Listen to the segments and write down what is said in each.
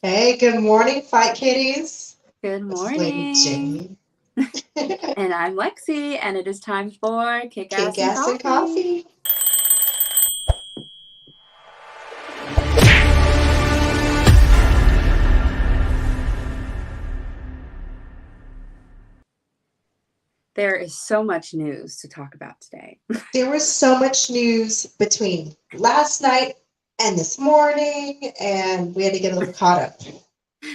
Hey, good morning, Fight Kitties. Good This is Lady morning. And I'm Lexi, and it is time for Kickass and Kickass and Coffee. Coffee. There is so much news to talk about today. There was so much news between last night and this morning, and we had to get a little caught up.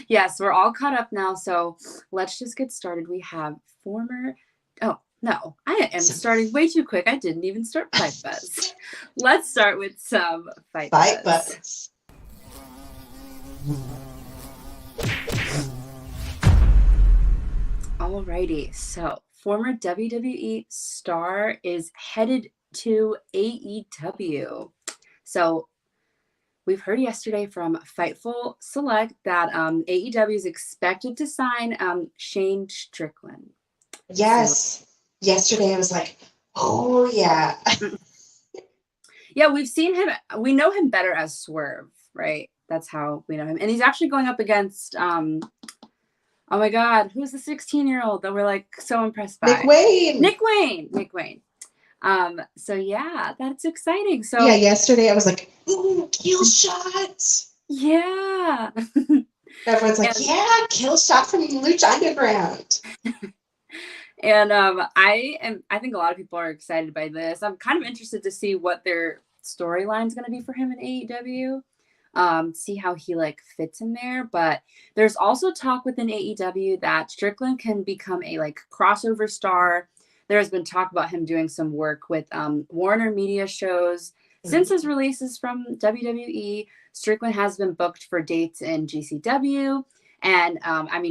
Yes, we're all caught up now, so let's just get started. We have former... Oh, no, I am starting way too quick. I didn't even start Fight Buzz. Let's start with some Fight Buzz. Alrighty, so former WWE star is headed to AEW. So we've heard yesterday from Fightful Select that AEW is expected to sign Shane Strickland. Yes. Yesterday I was like, oh, yeah. Yeah, we've seen him. We know him better as Swerve, right? That's how we know him. And he's actually going up against... oh my God, who's the 16-year-old that we're like so impressed by? Nick Wayne. So yeah, that's exciting. So yeah, yesterday I was like, ooh, kill shots. Yeah. Everyone's like, yeah, kill shot from Lucha Underground. And I think a lot of people are excited by this. I'm kind of interested to see what their storyline is going to be for him in AEW. See how he like fits in there. But there's also talk within AEW that Strickland can become a like crossover star. There has been talk about him doing some work with Warner Media shows. Since his releases from WWE, Strickland has been booked for dates in GCW and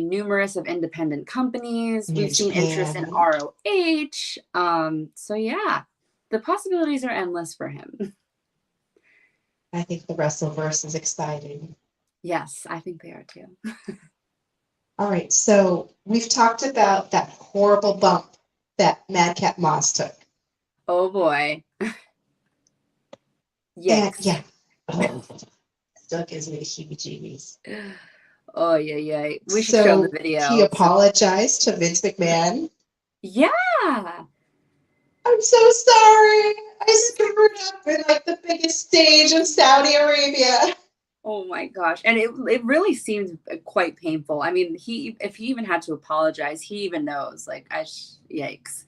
numerous of independent companies. We've seen interest in ROH. So yeah, the possibilities are endless for him. I think the Wrestleverse is exciting. Yes, I think they are too. All right, so we've talked about that horrible bump that Madcap Moss took. Oh boy. Yes. Yeah. Oh, still gives me the heebie-jeebies. Oh yeah. We should show the video. He apologized to Vince McMahon. Yeah. I'm so sorry. I screwed up in like the biggest stage of Saudi Arabia. Oh my gosh. And it really seems quite painful. I mean, if he even had to apologize, he even knows, like, yikes.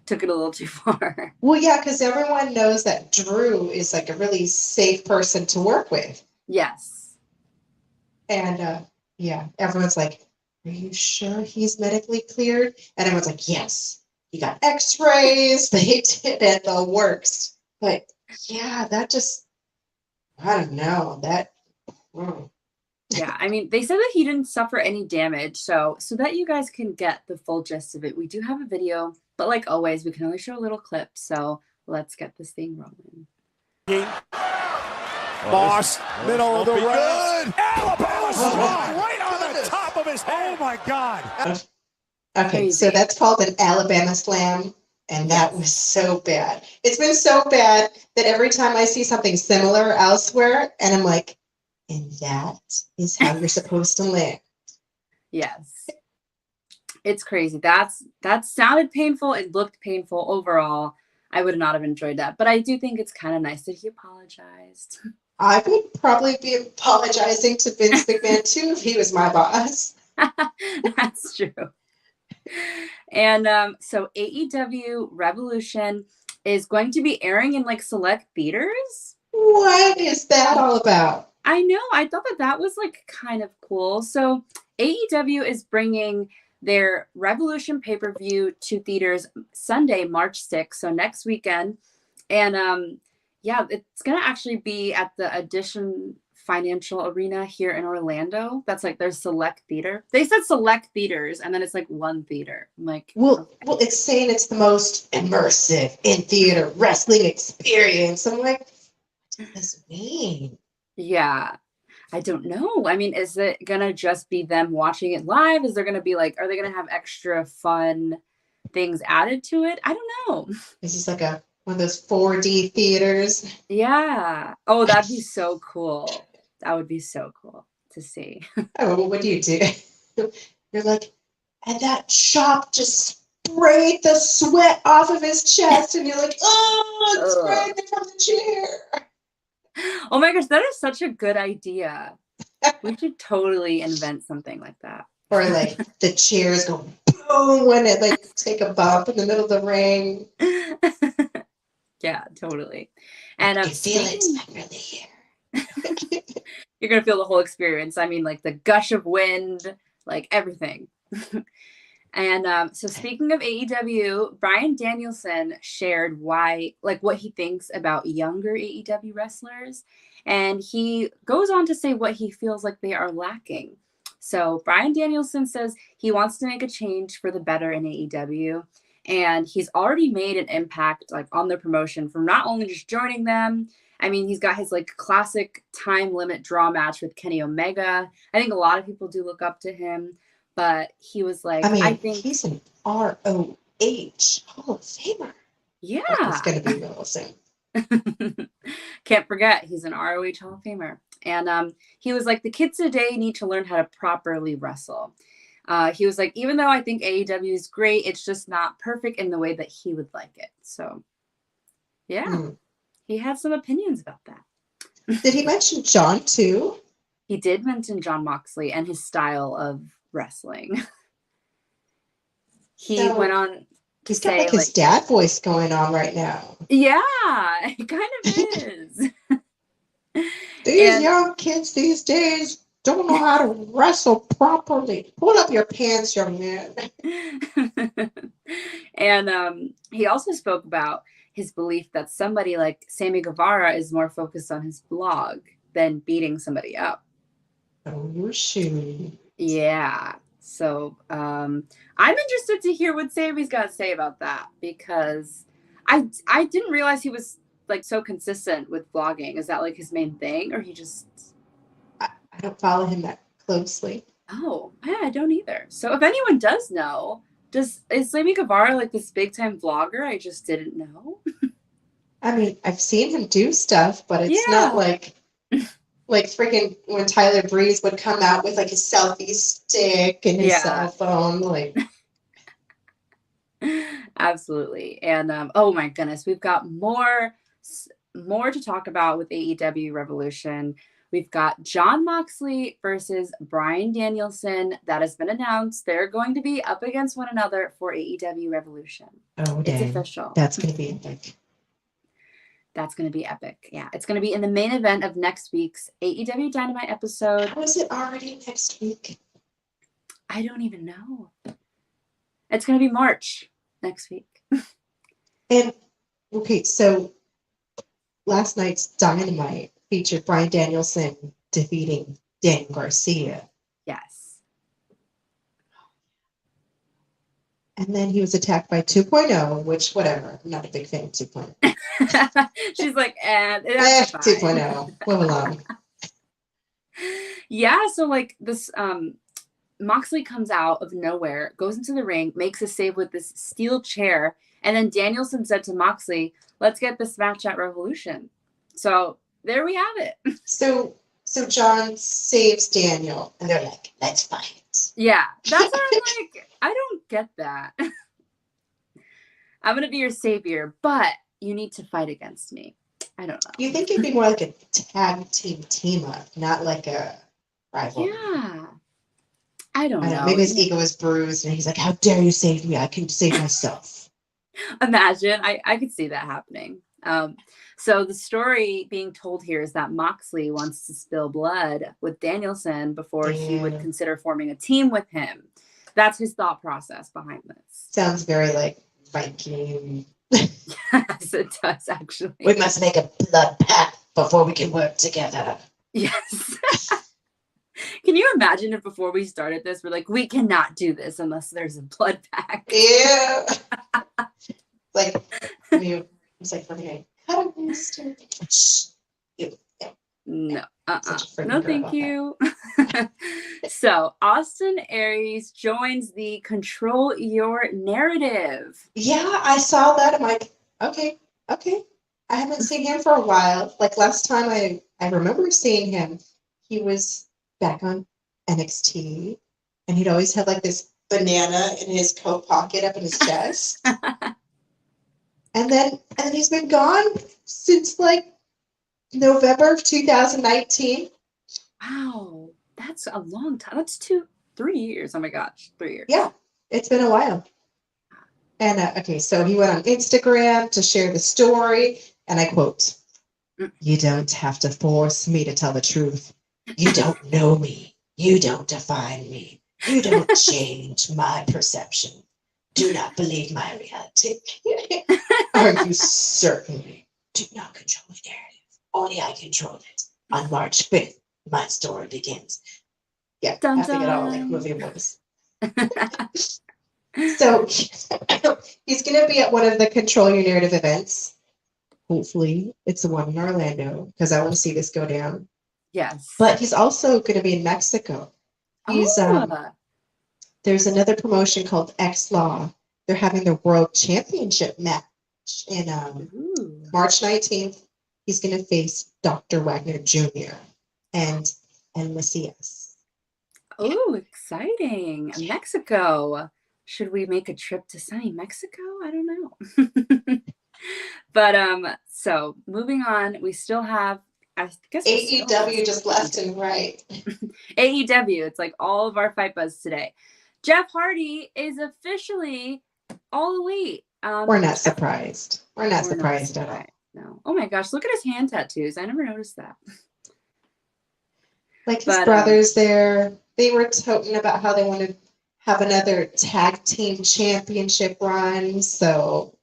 Took it a little too far. Well, yeah, because everyone knows that Drew is like a really safe person to work with. Yes. And yeah, everyone's like, are you sure he's medically cleared? And everyone's like, yes. He got x-rays. They did it the works. But yeah, that just, I don't know. Yeah, I mean, they said that he didn't suffer any damage. So that you guys can get the full gist of it, we do have a video. But like always, we can only show a little clip. So let's get this thing rolling. Moss, middle of the road. Alabama strong right on the top of his head. Oh my God. Okay, crazy. So that's called an Alabama slam, and that was so bad. It's been so bad that every time I see something similar elsewhere, and I'm like, and that is how you're supposed to land. Yes. It's crazy. That sounded painful. It looked painful overall. I would not have enjoyed that. But I do think it's kind of nice that he apologized. I would probably be apologizing to Vince McMahon too if he was my boss. That's true. And so AEW Revolution is going to be airing in like select theaters. What is that all about? I know. I thought that was like kind of cool. So AEW is bringing their Revolution pay-per-view to theaters Sunday, March 6th. So next weekend. And yeah, it's going to actually be at the Edition Financial Arena here in Orlando. That's like their select theater. They said select theaters, and then it's like one theater. I'm like, well, it's saying it's the most immersive in theater wrestling experience. I'm like, what does this mean? Yeah, I don't know. I mean, is it gonna just be them watching it live? Is there gonna be like, are they gonna have extra fun things added to it? I don't know. Is this like one of those 4D theaters? Yeah. Oh, that'd be so cool. That would be so cool. to see. Oh, well, what do? You're like, and that chop just sprayed the sweat off of his chest, and you're like, oh, it's spraying it from the chair. Oh my gosh, that is such a good idea. We should totally invent something like that. Or like the chairs go boom when it like take a bump in the middle of the ring. Yeah, totally. And I feel it, I'm really here. You're gonna feel the whole experience. I mean, like the gush of wind, like everything. And so speaking of AEW, Bryan Danielson shared what he thinks about younger AEW wrestlers. And he goes on to say what he feels like they are lacking. So Bryan Danielson says he wants to make a change for the better in AEW. And he's already made an impact like on the promotion from not only just joining them. I mean, he's got his like classic time limit draw match with Kenny Omega. I think a lot of people do look up to him, but he was like, I think he's an ROH Hall of Famer. Yeah. It's going to be real soon. Can't forget, he's an ROH Hall of Famer. And he was like, the kids today need to learn how to properly wrestle. He was like, even though I think AEW is great, it's just not perfect in the way that he would like it. So, yeah, he had some opinions about that. Did he mention John too? He did mention Jon Moxley and his style of wrestling. He went on to say, got like his dad voice going on right now. Yeah, it kind of is. These young kids these days don't know how to wrestle properly. Pull up your pants, young man. And he also spoke about his belief that somebody like Sammy Guevara is more focused on his blog than beating somebody up. Oh, shoot. Yeah. So I'm interested to hear what Sammy's got to say about that, because I didn't realize he was like so consistent with vlogging. Is that like his main thing, or he just... I don't follow him that closely. Oh, yeah, I don't either. So if anyone does know, is Sammy Guevara like this big time vlogger? I just didn't know. I mean, I've seen him do stuff, but it's not like freaking when Tyler Breeze would come out with like a selfie stick and his cell phone, like. Absolutely. And oh my goodness, we've got more to talk about with AEW Revolution. We've got Jon Moxley versus Bryan Danielson. That has been announced. They're going to be up against one another for AEW Revolution. Oh, dang. It's official. That's going to be epic. That's going to be epic. Yeah, it's going to be in the main event of next week's AEW Dynamite episode. How is it already next week? I don't even know. It's going to be March next week. And, okay, so last night's Dynamite featured Bryan Danielson defeating Daniel Garcia. Yes. And then he was attacked by 2.0, which, whatever. I'm not a big fan of 2.0. She's like, that's 2.0. Move along. Yeah, so like this Moxley comes out of nowhere, goes into the ring, makes a save with this steel chair, and then Danielson said to Moxley, let's get this match at Revolution. So there we have it. So John saves Daniel, and they're like, let's fight. Yeah, that's what I'm like, I don't get that. I'm going to be your savior, but you need to fight against me. I don't know. You think it'd be more like a tag team up, not like a rival? Yeah. I don't know. Maybe his ego is bruised, and he's like, how dare you save me? I can save myself. Imagine. I could see that happening. So the story being told here is that Moxley wants to spill blood with Danielson before he would consider forming a team with him. That's his thought process behind this. Sounds very like Viking. Yes, it does, actually. We must make a blood pact before we can work together. Yes. Can you imagine if before we started this, we're like, we cannot do this unless there's a blood pact? Yeah. It's like, okay, cut him, Mr. No, no, thank you. So Austin Aries joins the Control Your Narrative. Yeah, I saw that. I'm like, okay. I haven't seen him for a while. Like last time I remember seeing him, he was back on NXT, and he'd always have like this banana in his coat pocket up in his chest. And then he's been gone since like November of 2019. Wow, that's a long time. That's 3 years. Oh my gosh, 3 years. Yeah, it's been a while. And okay, so he went on Instagram to share the story, and I quote, "You don't have to force me to tell the truth. You don't know me. You don't define me. You don't change my perception. Do not believe my reality. Or you certainly do not control the narrative. Only I control it. On March 5th, my story begins." Yeah, Dun, I think it all like dun. movie voice. So he's going to be at one of the Control Your Narrative events. Hopefully, it's the one in Orlando because I want to see this go down. Yes. But he's also going to be in Mexico. He's there's another promotion called X Law. They're having their World Championship match in March 19th. He's going to face Dr. Wagner Jr. and Macias. Oh, exciting. Mexico. Should we make a trip to sunny Mexico? I don't know. But so moving on, we still have, I guess, AEW just left and right. AEW. It's like all of our Fight Buzz today. Jeff Hardy is officially all elite. We're not surprised. We're not surprised at all. No. Oh my gosh, look at his hand tattoos. I never noticed that. Like his brothers there, they were toting about how they want to have another tag team championship run. So,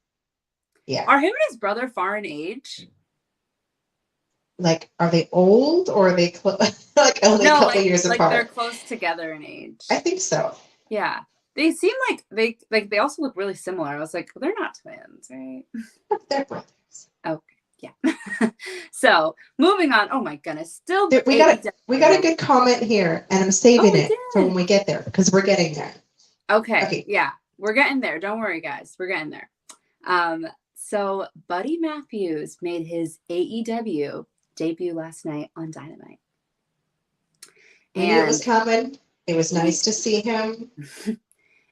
yeah. Are him and his brother far in age? Like, are they old or are they like only a couple years apart? Like they're close together in age. I think so. Yeah. They seem like they also look really similar. I was like, well, they're not twins, right? They're brothers. Okay. Yeah. So moving on. Oh my goodness. Still we got a good comment here, and I'm saving it for when we get there because we're getting there. Okay. Yeah. We're getting there. Don't worry, guys. We're getting there. So Buddy Matthews made his AEW debut last night on Dynamite. We knew it was coming. It was nice to see him.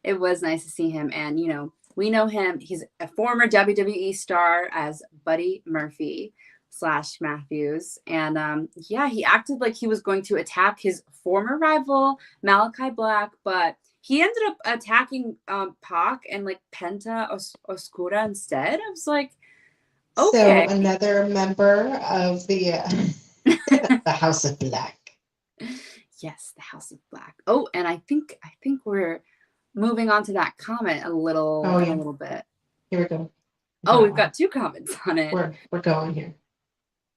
It was nice to see him. And, you know, we know him. He's a former WWE star as Buddy Murphy / Matthews. And, yeah, he acted like he was going to attack his former rival, Malachi Black, but he ended up attacking Pac and, like, Penta Oscura instead. I was like, okay. So another member of the the House of Black. Yes, the House of Black. Oh, and I think we're moving on to that comment a little bit. Here we go. We've got 2 comments on it. We're going here.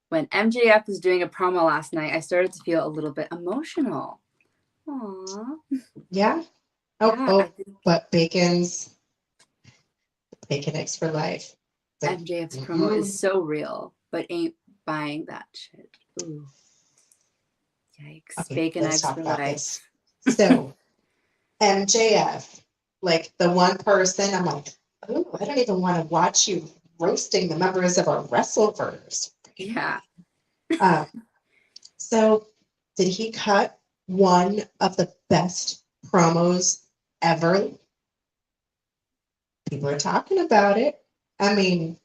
When MJF was doing a promo last night, I started to feel a little bit emotional. Aww. Yeah. But Bacon X for life. MJF's promo is so real, but ain't buying that shit. Ooh. Yikes. Okay, Bacon X for life. This. So MJF, like the one person I'm like, oh, I don't even want to watch you roasting the members of our Wrestleverse. Yeah. So did he cut one of the best promos ever? People are talking about it. I mean,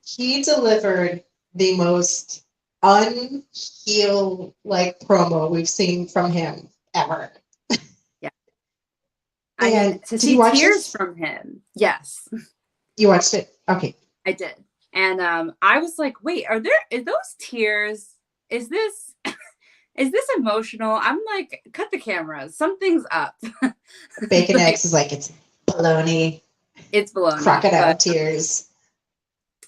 he delivered the most unheel like promo we've seen from him ever. Yeah. I mean, to see tears from him. Yes. You watched it? Okay. I did. And I was like, wait, are those tears? Is this emotional? I'm like, cut the cameras. Something's up. Bacon X is like, it's baloney. It's baloney. Crocodile tears.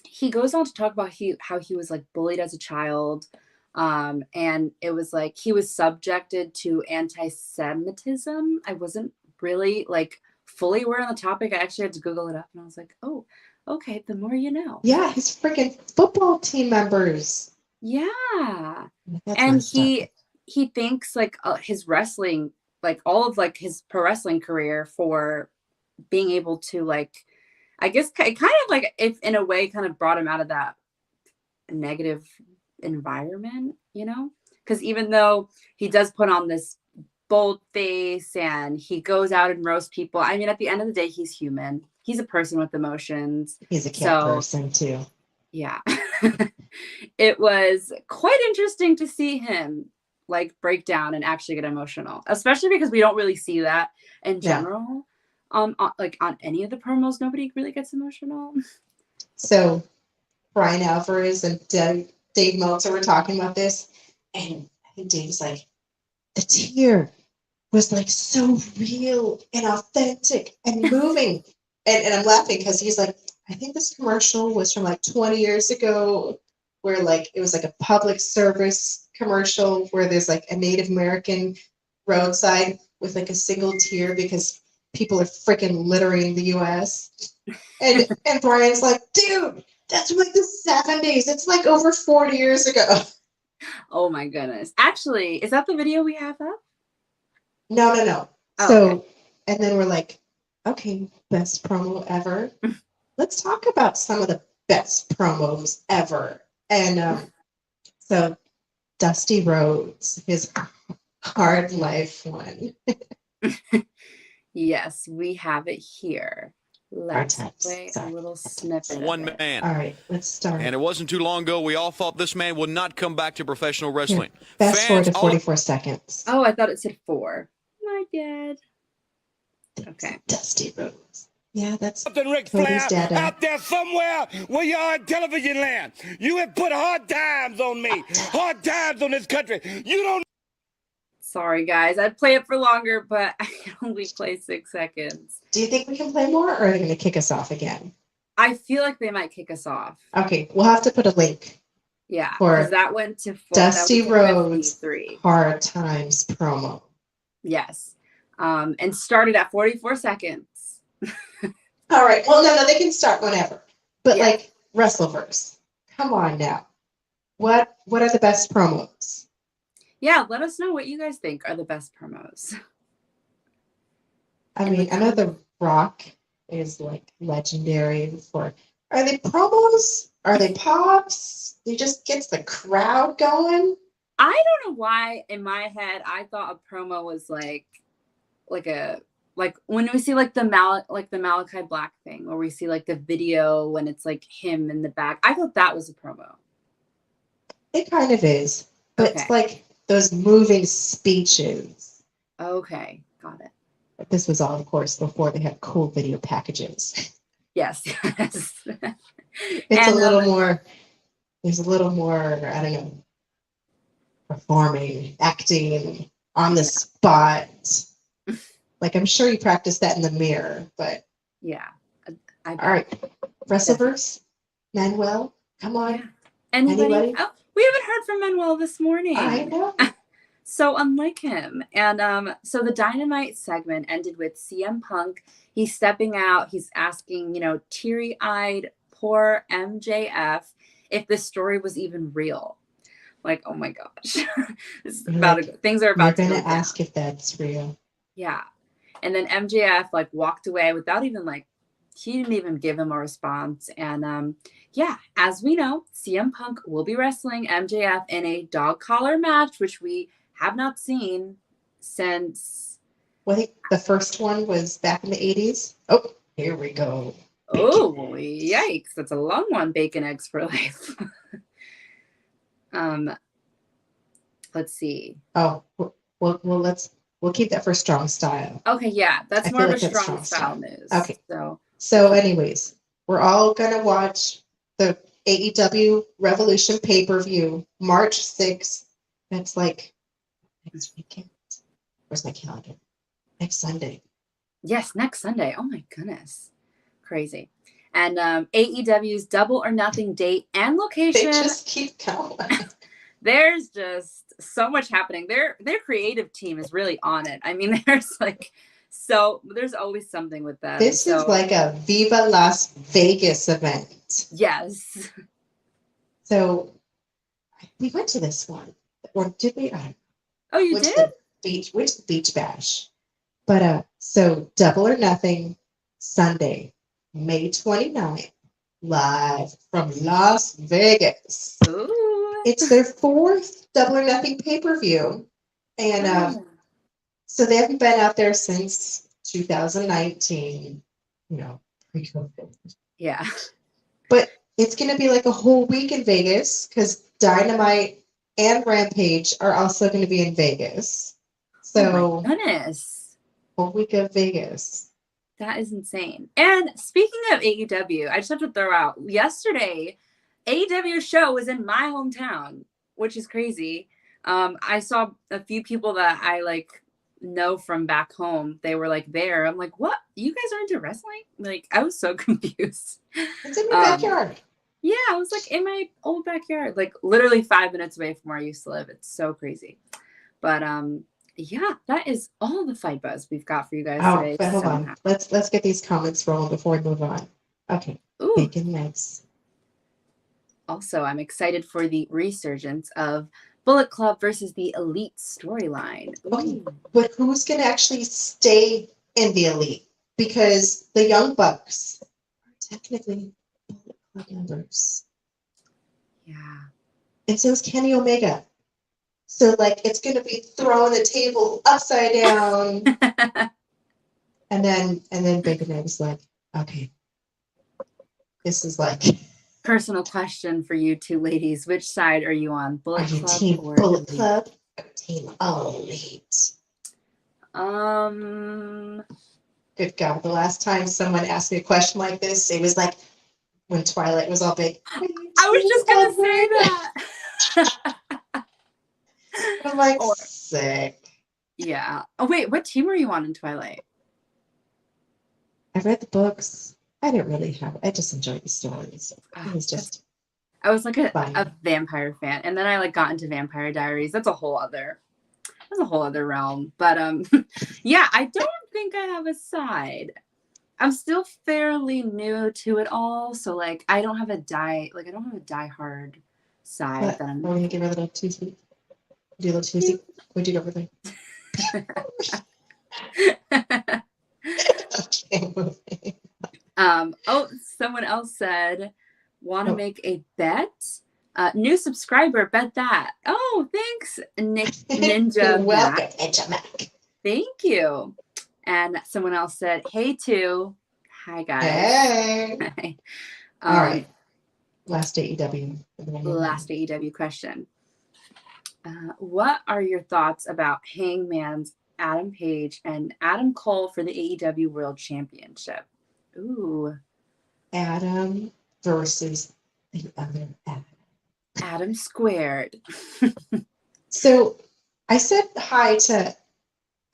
He goes on to talk about how he was like bullied as a child. And it was like he was subjected to anti-Semitism. I wasn't really like fully aware on the topic. I actually had to Google it up and I was like, oh, okay, the more you know. Yeah, his freaking football team members. Yeah. And he thanks like his wrestling, like all of like his pro wrestling career for being able to like, I guess it kind of like if in a way kind of brought him out of that negative environment, you know, because even though he does put on this bold face and he goes out and roasts people, I mean, at the end of the day, he's human. He's a person with emotions. He's a cat person too. Yeah. It was quite interesting to see him like break down and actually get emotional, especially because we don't really see that in general. Like on any of the promos, nobody really gets emotional. So Brian Alvarez and Dave Meltzer were talking about this, and I think Dave's like, the tear was like so real and authentic and moving. and I'm laughing because he's like, I think this commercial was from like 20 years ago, where like it was like a public service commercial where there's like a Native American roadside with like a single tear because people are freaking littering the US. And Brian's like, dude, that's from like the 70s. It's like over 40 years ago. Oh my goodness. Actually, is that the video we have up? No. Oh, So, okay. And then we're like, okay, best promo ever. Let's talk about some of the best promos ever. And so Dusty Rhodes, his Hard Life one. Yes, we have it here. Let's play a little snippet. One man. All right, let's start. And it wasn't too long ago we all thought this man would not come back to professional wrestling. Fast forward to 44 seconds. Oh, I thought it said 4. My bad. Okay. Dusty Rhodes. Yeah, that's Something, Ric Flair, out there somewhere where you are in television land. You have put hard times on me, hard times on this country. You don't. Sorry, guys. I'd play it for longer, but I can only play 6 seconds. Do you think we can play more, or are they going to kick us off again? I feel like they might kick us off. Okay, we'll have to put a link. Yeah, for because that went to 4. Dusty Rhodes 3. Hard Times promo. Yes. And started at 44 seconds. All right. Well, no, they can start whenever. But like Wrestleverse, come on now. What are the best promos? Yeah, let us know what you guys think are the best promos. I mean, I know The Rock is like legendary for. Are they promos? Are they pops? He just gets the crowd going. I don't know why in my head I thought a promo was like when we see like the Malachi Black thing, or we see like the video when it's like him in the back. I thought that was a promo. It kind of is, but it's like those moving speeches. Okay, got it. But this was all, of course, before they had cool video packages. Yes. It's a little more. There's a little more. I don't know. Performing, acting on the spot. Like, I'm sure you practiced that in the mirror, but yeah. All right, Wrestleverse, Manuel, come on. Yeah. Anybody? Oh, we haven't heard from Manuel this morning. I know. So unlike him. And so the Dynamite segment ended with CM Punk. He's stepping out. He's asking, teary-eyed, poor MJF if this story was even real. Like, oh my gosh. This is about things are about to go down. You're going to ask if that's real. Yeah. And then MJF walked away without even he didn't even give him a response. And as we know, CM Punk will be wrestling MJF in a dog collar match, which we have not seen since. Well, I think the first one was back in the 80s. Oh, here we go. Oh, yikes. That's a long one. Bacon eggs for life. Let's see. Oh, well, we'll keep that for Strong Style. Okay, yeah, that's more of a strong style news. Okay. So anyways, we're all gonna watch the AEW Revolution pay-per-view March 6th. That's like next weekend. Where's my calendar? Next Sunday. Yes, next Sunday. Oh my goodness. Crazy. And AEW's Double or Nothing date and location. They just keep going. There's just so much happening. Their creative team is really on it. I mean, there's always something with them. This is like a Viva Las Vegas event. Yes. So we went to this one. Or did we? Oh, you did? Went to the Beach Bash. But so Double or Nothing Sunday, May 29th, live from Las Vegas. Ooh. it's their 4th Double or Nothing pay-per-view. And so they haven't been out there since 2019, pre-COVID. Yeah. But it's going to be like a whole week in Vegas because Dynamite and Rampage are also going to be in Vegas. So, oh my goodness. whole week of Vegas. That is insane. And speaking of AEW, I just have to throw out, yesterday, AEW show was in my hometown, which is crazy. I saw a few people that I know from back home. They were there. I'm like, what? You guys are into wrestling? I was so confused. It's in your backyard. Yeah, I was in my old backyard, literally 5 minutes away from where I used to live. It's so crazy. But yeah, that is all the fight buzz we've got for you guys today. But hold on. Let's get these comments rolling before we move on. Okay. Ooh. Bacon legs. Also, I'm excited for the resurgence of Bullet Club versus the Elite storyline. Okay, but who's going to actually stay in the Elite? Because the Young Bucks are technically Bullet Club members. Yeah. And so is Kenny Omega. So, it's going to be throwing the table upside down. and then Bacon Legs okay. This is Personal question for you two ladies. Which side are you on? Bullet Club team or Bullet Elite? Club or team Elite? Good God. The last time someone asked me a question like this, it was when Twilight was all big. I was just going to say that. I'm sick. Yeah. Oh, wait. What team were you on in Twilight? I read the books. I didn't really have. I just enjoyed the stories. It was just. I was a vampire fan, and then I got into Vampire Diaries. That's a whole other realm. But yeah, I don't think I have a side. I'm still fairly new to it all, so I don't have a diehard side. But that I'm. We're gonna give her a little toozy. Do a little toozy. What'd you go over there? Okay, moving. Someone else said, want to make a bet? New subscriber, bet that. Oh, thanks, Ninja Welcome, Mac. Ninja Mac. Thank you. And someone else said, hey, too. Hi, guys. Hey. Hi. All right. Last AEW. Last AEW question. What are your thoughts about Hangman's Adam Page and Adam Cole for the AEW World Championship? Ooh. Adam versus the other Adam. Adam squared. So I said hi to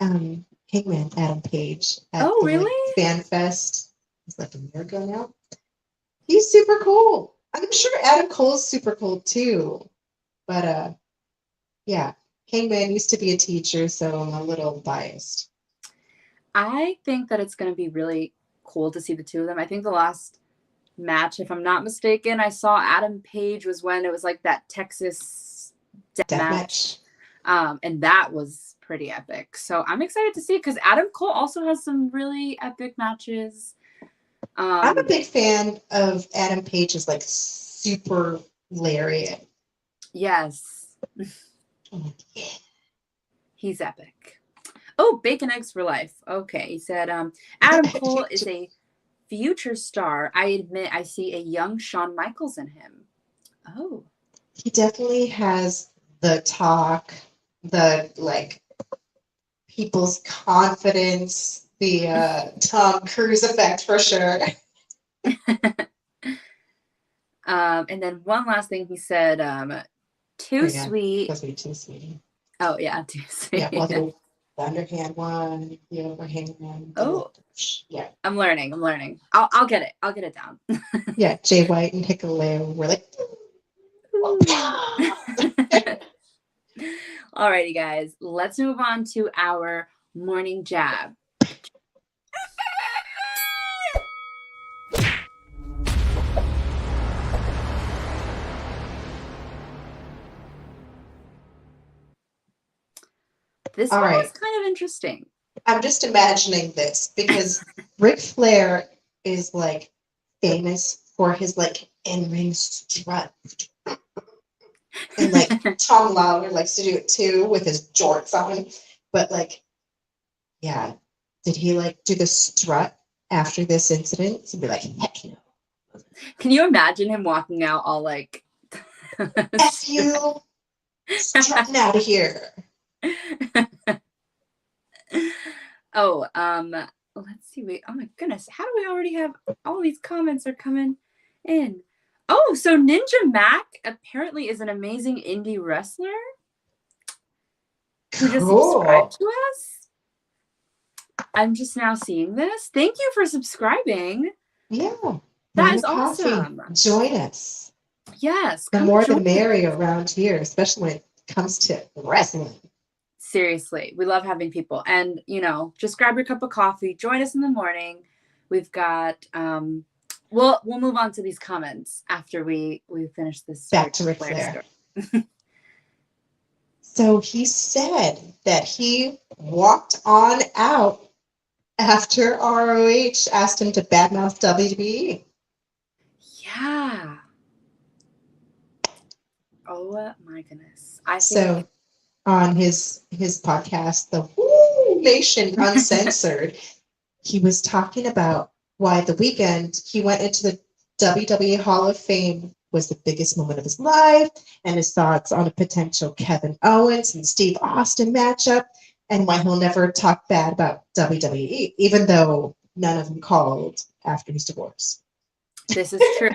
Hangman Adam Page at the really? Fan Fest. It's a year ago now. He's super cool. I'm sure Adam Cole's super cool too. But yeah, Hangman used to be a teacher, so I'm a little biased. I think that it's going to be really cool to see the two of them. I think the last match, if I'm not mistaken, I saw Adam Page was when it was that Texas death match. And that was pretty epic. So I'm excited to see because Adam Cole also has some really epic matches. I'm a big fan of Adam Page's super lariat. Yes. Oh, yeah. He's epic. Oh, bacon eggs for life. Okay. He said, Adam Cole is a future star. I admit I see a young Shawn Michaels in him. Oh. He definitely has the talk, the people's confidence, the Tom Cruise effect for sure. And then one last thing he said, too sweet. Supposed to be too sweet. Oh yeah, too sweet. Yeah, well, the underhand one, the overhand one. Yeah. I'm learning. I'll get it. I'll get it down. Yeah, Jay White and Hikuleo were Alrighty, guys. Let's move on to our morning jab. This one was kind of interesting. I'm just imagining this because Ric Flair is famous for his in-ring strut. And like Tom Lawler likes to do it too with his jorts on. But like, yeah, did he like do the strut after this incident? To be like, heck no. Can you imagine him walking out all like F you, strutting out of here. Oh, let's see. Wait, oh my goodness. How do we already have all these comments are coming in? Oh, so Ninja Mac apparently is an amazing indie wrestler who just subscribed to us. I'm just now seeing this. Thank you for subscribing. Yeah. That is awesome. Join us. Yes. The more the merrier around here, especially when it comes to wrestling. Seriously, we love having people. And, you know, just grab your cup of coffee. Join us in the morning. We've got, we'll move on to these comments after we finish this. Back to Ric Flair. So he said that he walked on out after ROH asked him to badmouth WWE. Yeah. Oh my goodness. So on his podcast, the Woo Nation Uncensored, he was talking about why the weekend he went into the WWE Hall of Fame was the biggest moment of his life, and his thoughts on a potential Kevin Owens and Steve Austin matchup, and why he'll never talk bad about WWE, even though none of them called after his divorce. This is true.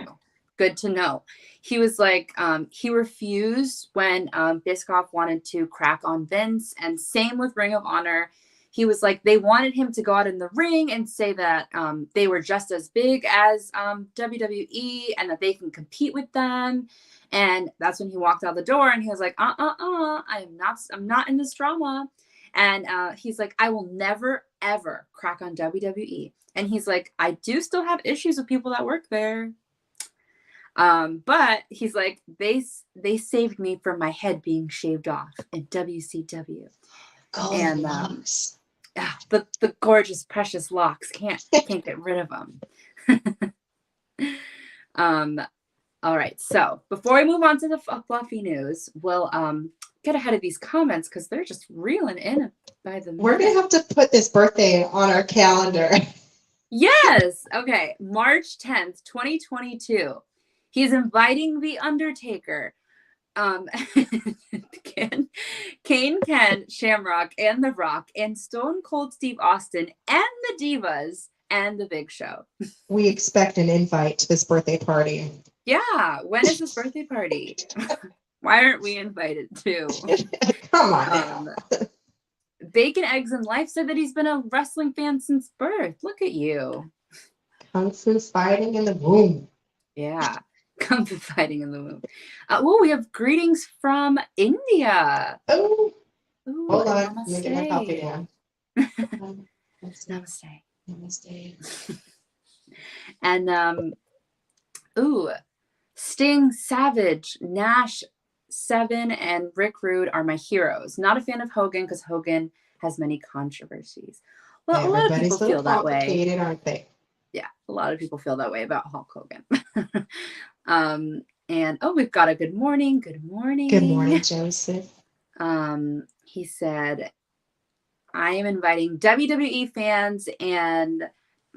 Good to know. He was like, he refused when Bischoff wanted to crack on Vince, and same with Ring of Honor. He was like, they wanted him to go out in the ring and say that they were just as big as WWE and that they can compete with them. And that's when he walked out the door and he was like, I'm not in this drama. And he's like, I will never, ever crack on WWE. And he's like, I do still have issues with people that work there. But he's like, they saved me from my head being shaved off in WCW. And the gorgeous, precious locks can't get rid of them. All right. So before we move on to the fluffy news, we'll get ahead of these comments because they're just reeling in by the minute. We're gonna have to put this birthday on our calendar. Yes. Okay. March 10th, 2022. He's inviting The Undertaker, Kane, Shamrock, and The Rock, and Stone Cold Steve Austin, and the Divas, and The Big Show. We expect an invite to this birthday party. Yeah. When is this birthday party? Why aren't we invited too? Come on. Bacon, Eggs, and Life said that he's been a wrestling fan since birth. Look at you. Kung Fu fighting in the womb. Yeah. Kung Fu fighting in the womb. We have greetings from India. Oh. Ooh, hold on. Namaste. Let me get my coffee down. Namaste. Namaste. And Sting, Savage, Nash, Seven, and Rick Rude are my heroes. Not a fan of Hogan because Hogan has many controversies. Well, a lot of people feel that way, aren't they? Yeah, a lot of people feel that way about Hulk Hogan. And we've got a good morning. Good morning. Good morning, Joseph. He said, I am inviting WWE fans and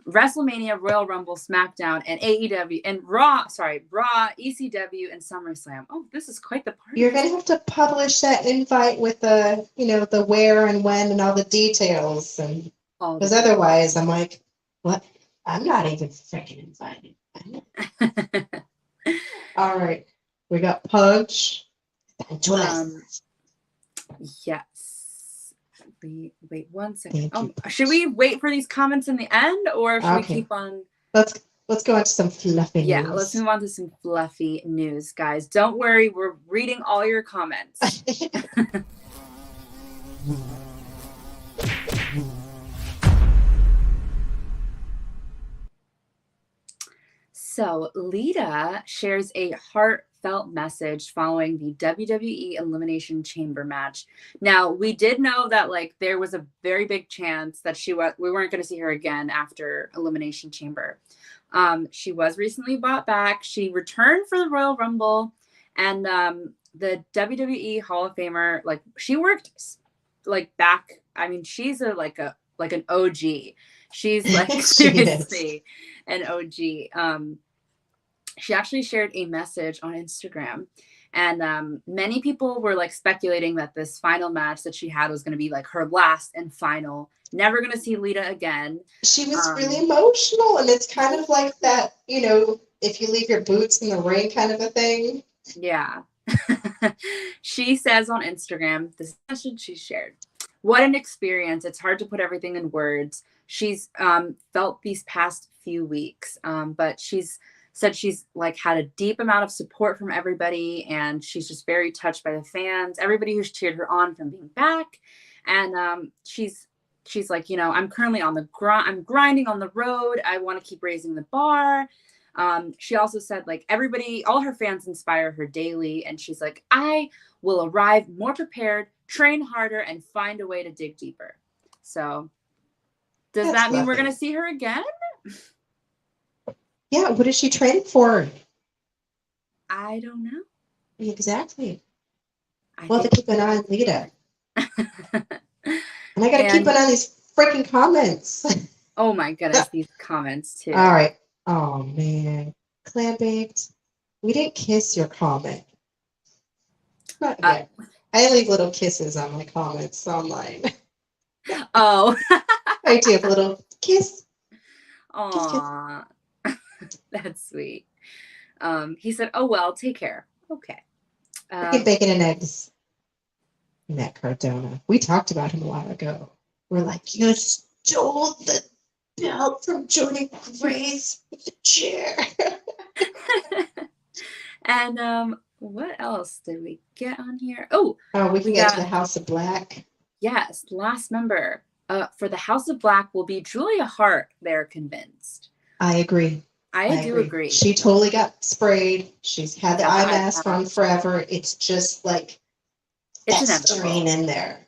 WrestleMania, Royal Rumble, SmackDown, and AEW, and Raw, ECW, and SummerSlam. Oh, this is quite the party. You're going to have to publish that invite with the, the where and when and all the details. And because otherwise I'm like, what? I'm not even freaking invited. All right. We got Punch. Yes. Wait 1 second. Should we wait for these comments in the end, or should we keep on? Let's go on to some fluffy news. Yeah, let's move on to some fluffy news, guys. Don't worry, we're reading all your comments. So Lita shares a heartfelt message following the WWE Elimination Chamber match. Now, we did know that there was a very big chance that we weren't going to see her again after Elimination Chamber. She was recently brought back. She returned for the Royal Rumble, and the WWE Hall of Famer, like she worked like back. I mean, she's like an OG. She's like seriously an OG. She actually shared a message on Instagram, and many people were like speculating that this final match that she had was going to be like her last and final. Never going to see Lita again. She was really emotional, and it's kind of like that, you know, if you leave your boots in the ring kind of a thing. Yeah. She says on Instagram, this message she shared, "What an experience. It's hard to put everything in words. She's felt these past few weeks, but she's said she's like had a deep amount of support from everybody, and she's just very touched by the fans, everybody who's cheered her on from being back. And she's like, you know, I'm currently on the grind. I'm grinding on the road. I want to keep raising the bar." She also said, like, everybody, all her fans inspire her daily. And she's like, "I will arrive more prepared, train harder, and find a way to dig deeper." So does that mean we're going to see her again? Yeah. What is she training for? I don't know. Exactly. Well, to keep an eye on Lita. And I got to keep an eye on these freaking comments. Oh my goodness, these comments too. All right. Oh man, Clam Baked, we didn't kiss your comment. Not yet. I leave little kisses on my comments online. Oh. I do have a little kiss. Aw. That's sweet. He said, "Oh well, take care." Okay. Bacon and eggs. Matt Cardona. We talked about him a while ago. We're like, "You stole the belt from Jody Grace with the chair." And what else did we get on here? Oh, we can get to the House of Black. Yes, last member for the House of Black will be Julia Hart. They're convinced. I agree. I do agree. She totally got sprayed. She's had the eye mask on forever. It's just like festering in there.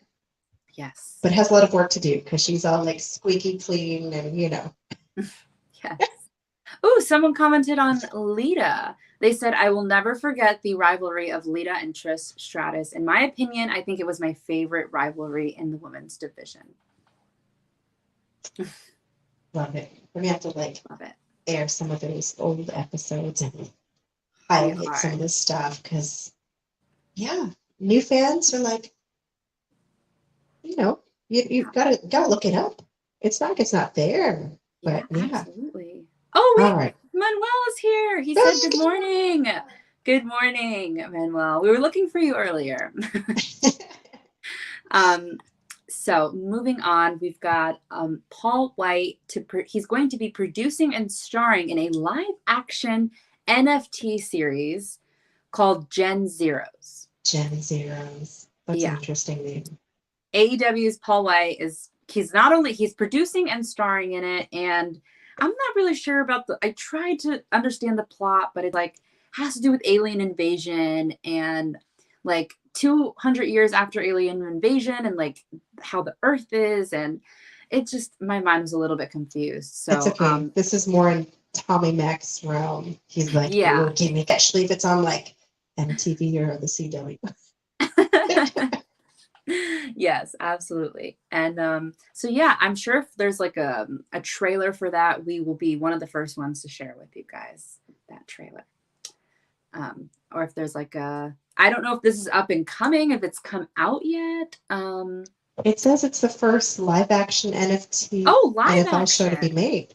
Yes. But has a lot of work to do because she's all like squeaky clean and, you know. Yes. Oh, someone commented on Lita. They said, "I will never forget the rivalry of Lita and Trish Stratus. In my opinion, I think it was my favorite rivalry in the women's division." Love it. We're going to have to air some of those old episodes and highlight some of this stuff because, yeah, new fans are like, you know, you've got to look it up. It's not like it's not there, but yeah. Absolutely. Oh, wait, all right. Manuel is here. He said, "Good morning." Good morning, Manuel. We were looking for you earlier. So moving on, we've got Paul White. He's going to be producing and starring in a live-action NFT series called Gen Zeros. Gen Zeros. That's an interesting name. AEW's Paul White he's producing and starring in it, and I'm not really sure about I tried to understand the plot, but it like has to do with alien invasion and like 200 years after alien invasion and like how the Earth is, and it just my mind was a little bit confused. So it's okay. This is more in Tommy Mac's realm. He's like, "Yeah, give me if it's on like MTV or the CW." Yes, absolutely. And so yeah, I'm sure if there's like a trailer for that, we will be one of the first ones to share with you guys that trailer. Or if there's like I don't know if this is up and coming, if it's come out yet. It says it's the first live action NFT NFL show to be made.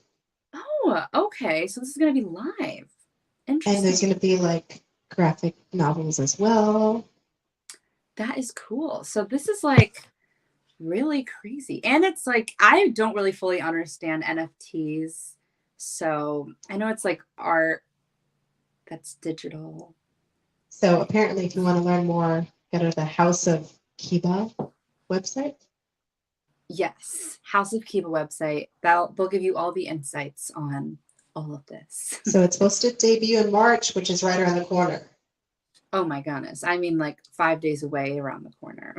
Oh, okay. So this is gonna be live. Interesting. And there's gonna be like graphic novels as well. That is cool. So this is like really crazy. And it's like, I don't really fully understand NFTs. So I know it's like art that's digital. So apparently if you want to learn more, go to the House of Kiba website. Yes. House of Kiba website. They'll give you all the insights on all of this. So it's supposed to debut in March, which is right around the corner. Oh my goodness. I mean, like 5 days away around the corner.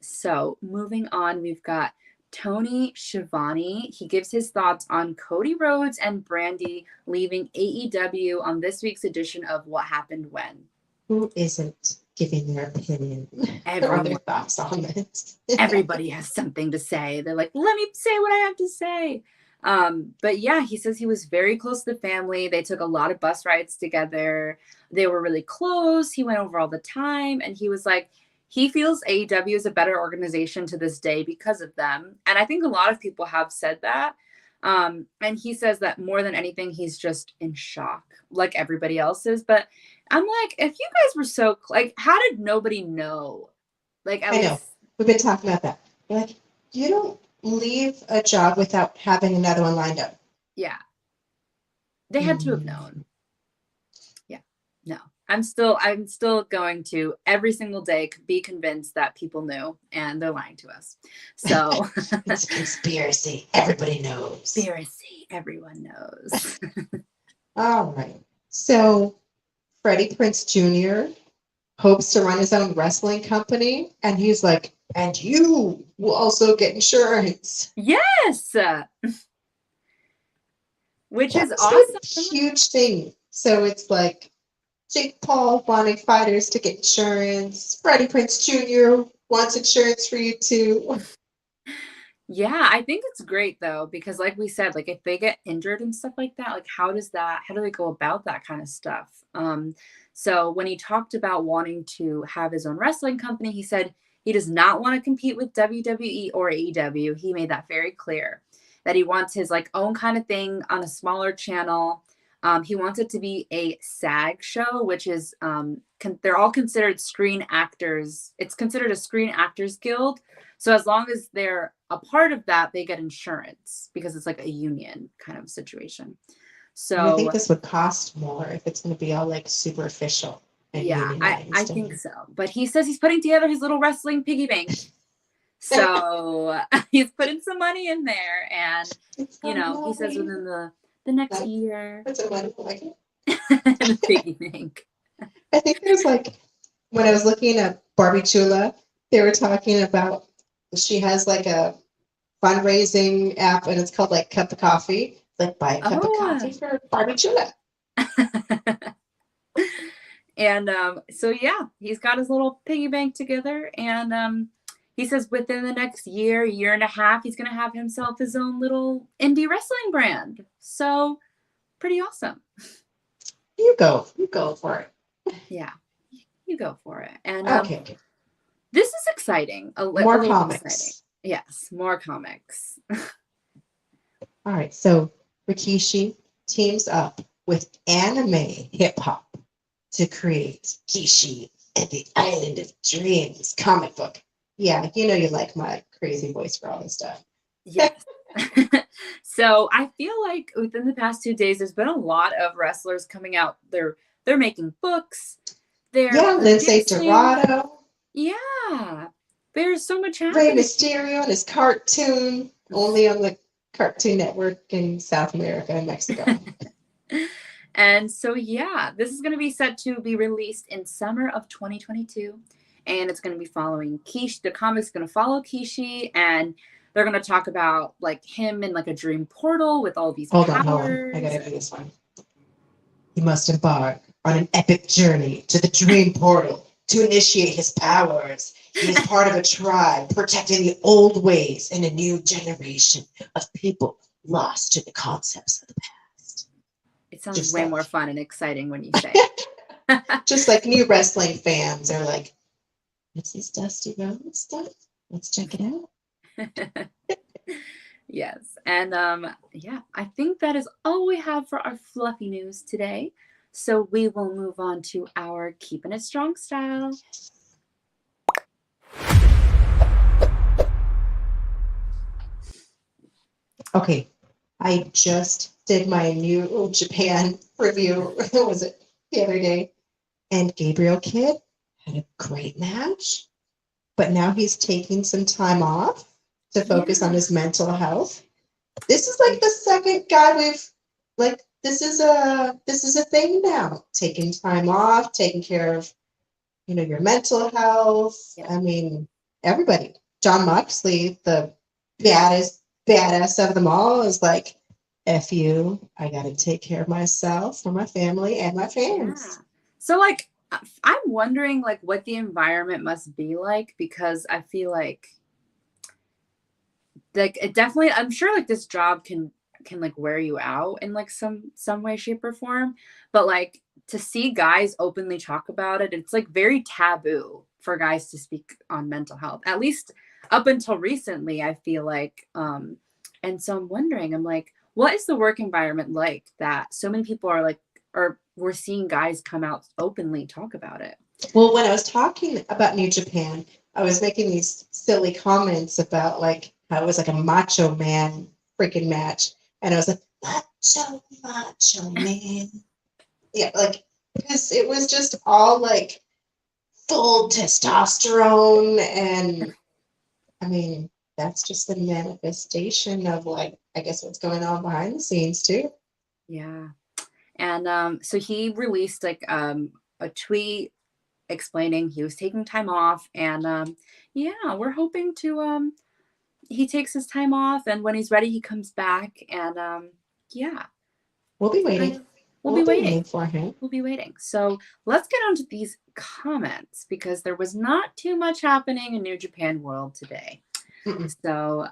So moving on, we've got Tony Schiavone. He gives his thoughts on Cody Rhodes and Brandy leaving AEW on this week's edition of What Happened When. Who isn't giving their opinion or Everyone. their thoughts on this? Everybody has something to say. They're like, let me say what I have to say. But yeah, he says he was very close to the family. They took a lot of bus rides together. They were really close. He went over all the time. And he was like, he feels AEW is a better organization to this day because of them. And I think a lot of people have said that. And he says that more than anything, he's just in shock, like everybody else is. But I'm like, if you guys were so, like, how did nobody know? Like, at I know. least, We've been talking about that. You're like, you don't leave a job without having another one lined up. yeah. They had to have known. Yeah. No. I'm still going to every single day be convinced that people knew and they're lying to us. So It's a conspiracy. Everybody knows. conspiracy. Everyone knows. All right. So Freddie Prinze Jr. hopes to run his own wrestling company. And he's like, and you will also get insurance. Yes. Which That's is awesome. a huge thing. So it's like Jake Paul wanting fighters to get insurance. Freddie Prinze Jr. wants insurance for you too. Yeah, I think it's great though, because like we said, like if they get injured and stuff like that, like how do they go about that kind of stuff? So when he talked about wanting to have his own wrestling company, he said he does not want to compete with WWE or AEW. He made that very clear that he wants his like own kind of thing on a smaller channel. He wants it to be a SAG show, which is they're all considered screen actors. It's considered a Screen Actors Guild. So as long as they're a part of that, they get insurance because it's like a union kind of situation. So I think this would cost more if it's going to be all like super official. Yeah, I think so. But he says he's putting together his little wrestling piggy bank. So he's putting some money in there. And, he says within the next year. Put some money like it. The piggy bank. I think there's like, when I was looking at Barbie Chula, they were talking about, she has like a fundraising app and it's called like Cup of Coffee. Like buy a cup of coffee for Barbie Chula. And so yeah, he's got his little piggy bank together, and he says within the next year and a half, he's gonna have himself his own little indie wrestling brand. So pretty awesome. You go for it. Yeah, you go for it. And okay. This is exciting. More comics. Exciting. Yes, more comics. All right, so Rikishi teams up with anime hip hop to create Kishi and the Island of Dreams comic book. Yeah, you like my crazy voice for all this stuff. Yes. So I feel like within the past 2 days, there's been a lot of wrestlers coming out. They're making books. Lindsay Dorado. Yeah. There's so much happening. Rey Mysterio and his cartoon, only on the Cartoon Network in South America and Mexico. And so, yeah, this is going to be set to be released in summer of 2022. And it's going to be following Kishi. The comic's going to follow Kishi. And they're going to talk about like him in like a dream portal with all these powers. Hold on. I got to do this one. He must embark on an epic journey to the dream portal to initiate his powers. He is part of a tribe protecting the old ways and a new generation of people lost to the concepts of the past. It sounds way more fun and exciting when you say it. Just like new wrestling fans are like, what's this Dusty Rhodes stuff? Let's check it out. Yes. And yeah, I think that is all we have for our fluffy news today. So we will move on to our Keeping It Strong style. Okay, I just did my new Japan review. Was it the other day? And Gabriel Kidd had a great match, but now he's taking some time off to focus on his mental health. This is like the second guy we've like. This is a thing now. Taking time off, taking care of, your mental health. Yeah. I mean, everybody. Jon Moxley, the badass of them all, is like, F you, I gotta take care of myself, for my family, and my fans. Yeah. So like I'm wondering like what the environment must be like, because I feel like it definitely, I'm sure like this job can like wear you out in like some way, shape, or form. But like to see guys openly talk about it, it's like very taboo for guys to speak on mental health, at least up until recently, I feel like. And so I'm wondering, I'm like, what is the work environment like that so many people are like, or we're seeing guys come out openly talk about it? Well, when I was talking about New Japan, I was making these silly comments about like how it was like a macho man freaking match. And I was like, macho man. Yeah, like, because it was just all like full testosterone. And I mean, that's just the manifestation of like, I guess what's going on behind the scenes too. Yeah. And so he released like a tweet explaining he was taking time off, and yeah, we're hoping to he takes his time off, and when he's ready he comes back, and yeah, we'll be waiting. We'll be waiting for him. We'll be waiting. So let's get on to these comments, because there was not too much happening in New Japan World today. So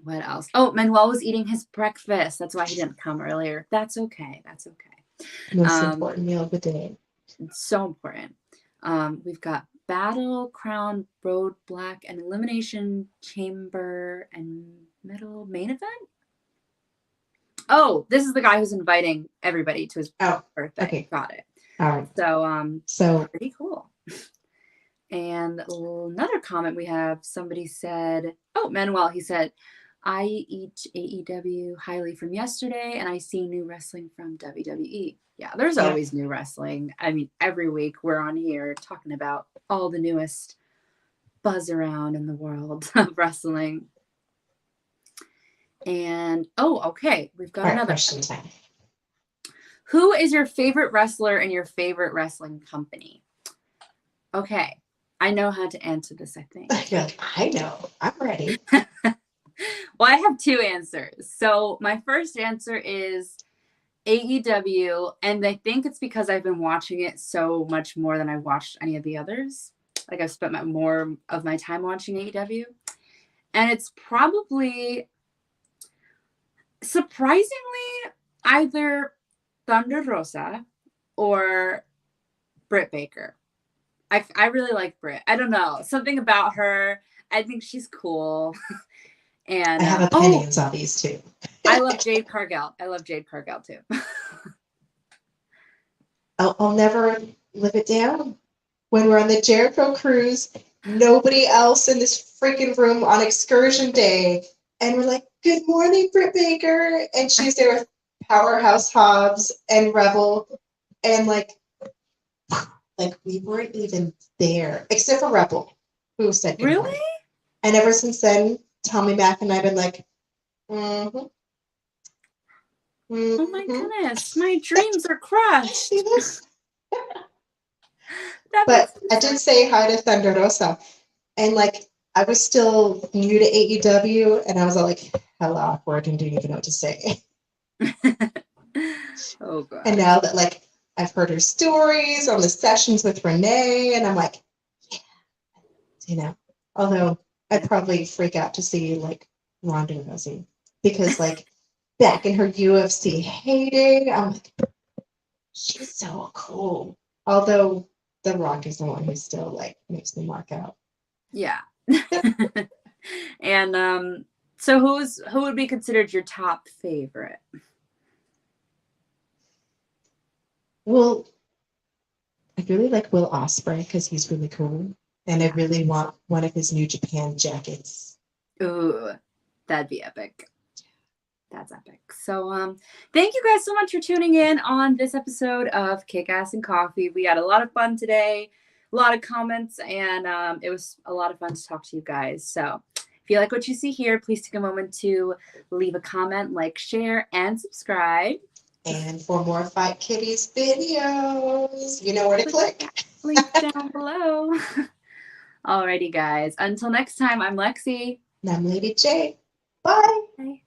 what else? Oh, Manuel was eating his breakfast. That's why he didn't come earlier. That's okay. That's okay. Most important meal of the day. It's so important. We've got Battle, Crown, Road, Black, and Elimination Chamber and Metal main event. Oh, this is the guy who's inviting everybody to his birthday. Okay. Got it. All right. So pretty cool. And another comment we have, somebody said, oh, Manuel, he said, I eat AEW highly from yesterday, and I see new wrestling from WWE. Yeah, there's always new wrestling. I mean, every week we're on here talking about all the newest buzz around in the world of wrestling. And, okay, we've got another question time. Who is your favorite wrestler and your favorite wrestling company? Okay, I know how to answer this, I think. I know. I'm ready. Well, I have two answers. So my first answer is AEW, and I think it's because I've been watching it so much more than I've watched any of the others. Like I've spent more of my time watching AEW. And it's probably, surprisingly, either Thunder Rosa or Britt Baker. I really like Britt. I don't know. Something about her. I think she's cool. And I have opinions on these two. I love Jade Cargill. I love Jade Cargill too. I'll never live it down. When we're on the Jericho cruise, nobody else in this freaking room on excursion day, and we're like, "Good morning, Britt Baker," and she's there with Powerhouse Hobbs and Rebel, and like we weren't even there except for Rebel, who said good morning. Really? And ever since then, Tommy Mac and I've been like, oh my goodness, my dreams are crushed. See this? But I did say hi to Thunder Rosa, and like I was still new to AEW, and I was all like hella awkward and didn't even know what to say. Oh god. And now that like I've heard her stories on the sessions with Renee, and I'm like, yeah, although I'd probably freak out to see like Ronda Rousey, because like back in her UFC heyday, I'm like, she's so cool. Although The Rock is the one who still like makes me mark out. Yeah. And so who would be considered your top favorite? Well, I really like Will Ospreay because he's really cool. And I really want one of his New Japan jackets. Ooh, that'd be epic. That's epic. So thank you guys so much for tuning in on this episode of Kickass and Coffee. We had a lot of fun today, a lot of comments, and it was a lot of fun to talk to you guys. So if you like what you see here, please take a moment to leave a comment, like, share, and subscribe. And for more Fight Kitties videos, you know where to click. Link down below. Alrighty, guys. Until next time, I'm Lexi. And I'm Lady J. Bye. Bye.